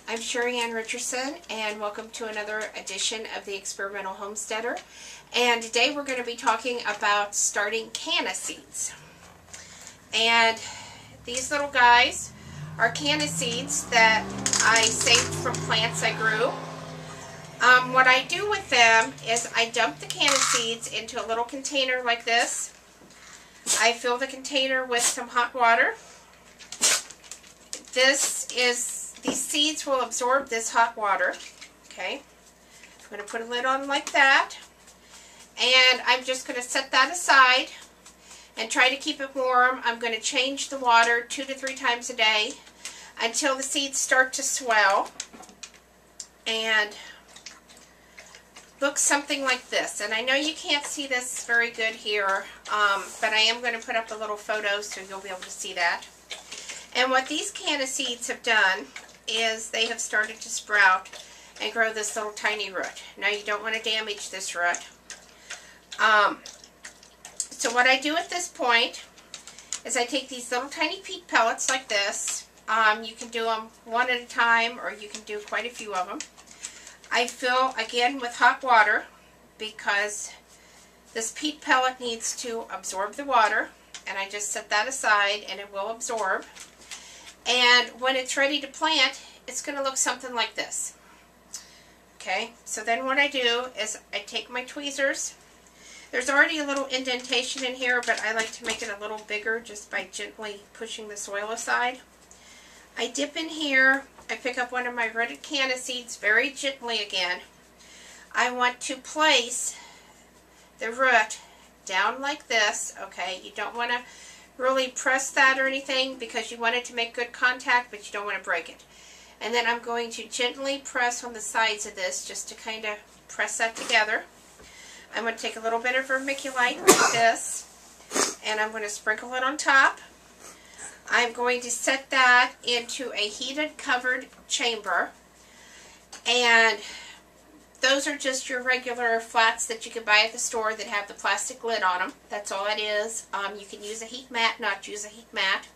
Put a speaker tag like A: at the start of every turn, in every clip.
A: I'm Sheri Richerson, and welcome to another edition of the Experimental Homesteader. And today we're going to be talking about starting canna seeds. And these little guys are canna seeds that I saved from plants I grew. What I do with them is I dump the canna seeds into a little container like this. I fill the container with some hot water. These seeds will absorb this hot water. Okay, I'm going to put a lid on like that, and I'm just going to set that aside and try to keep it warm. I'm going to change the water 2 to 3 times a day until the seeds start to swell and look something like this. And I know you can't see this very good here, but I am going to put up a little photo so you'll be able to see that. And what these canna seeds have done is they have started to sprout and grow this little tiny root. Now you don't want to damage this root. So what I do at this point is I take these little tiny peat pellets like this. You can do them one at a time, or you can do quite a few of them. I fill again with hot water because this peat pellet needs to absorb the water, and I just set that aside and it will absorb. And when it's ready to plant, it's going to look something like this. Okay, so then what I do is I take my tweezers. There's already a little indentation in here, but I like to make it a little bigger just by gently pushing the soil aside. I dip in here. I pick up one of my rooted canna seeds very gently again. I want to place the root down like this. Okay, you don't want to really press that or anything because you want it to make good contact, but you don't want to break it. And then I'm going to gently press on the sides of this just to kind of press that together. I'm going to take a little bit of vermiculite like this, and I'm going to sprinkle it on top. I'm going to set that into a heated covered chamber, and those are just your regular flats that you can buy at the store that have the plastic lid on them. That's all it is. You can use a heat mat, not use a heat mat.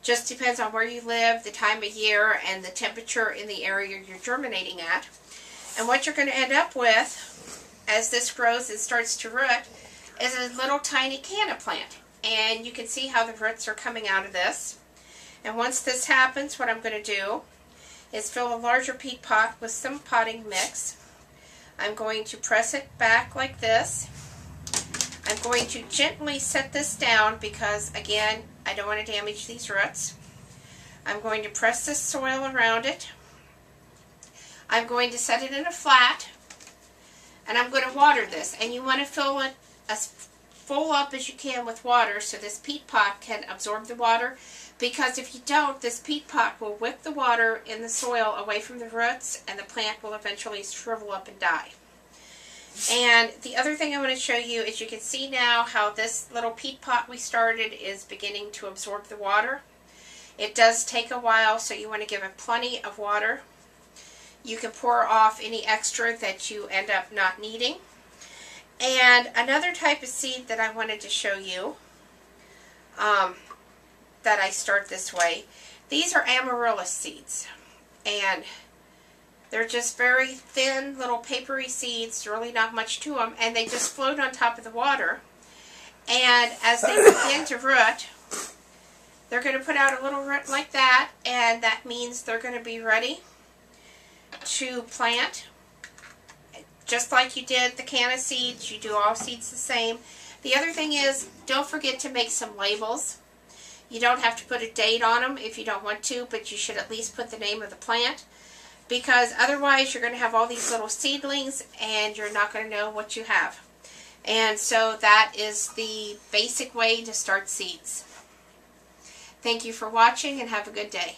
A: Just depends on where you live, the time of year, and the temperature in the area you're germinating at. And what you're going to end up with, as this grows and starts to root, is a little tiny canna plant. And you can see how the roots are coming out of this. And once this happens, what I'm going to do is fill a larger peat pot with some potting mix. I'm going to press it back like this. I'm going to gently set this down because, again, I don't want to damage these roots. I'm going to press this soil around it. I'm going to set it in a flat, and I'm going to water this. And you want to fill it as full up as you can with water so this peat pot can absorb the water, because if you don't, this peat pot will wick the water in the soil away from the roots, and the plant will eventually shrivel up and die. And the other thing I want to show you is you can see now how this little peat pot we started is beginning to absorb the water. It does take a while, so you want to give it plenty of water. You can pour off any extra that you end up not needing. And another type of seed that I wanted to show you that I start this way, these are amaryllis seeds, and they're just very thin little papery seeds, really not much to them, and they just float on top of the water. And as they begin to root, they're going to put out a little root like that, and that means they're going to be ready to plant. Just like you did the canna seeds, you do all seeds the same. The other thing is, don't forget to make some labels. You don't have to put a date on them if you don't want to, but you should at least put the name of the plant, because otherwise you're going to have all these little seedlings and you're not going to know what you have. And so that is the basic way to start seeds. Thank you for watching, and have a good day.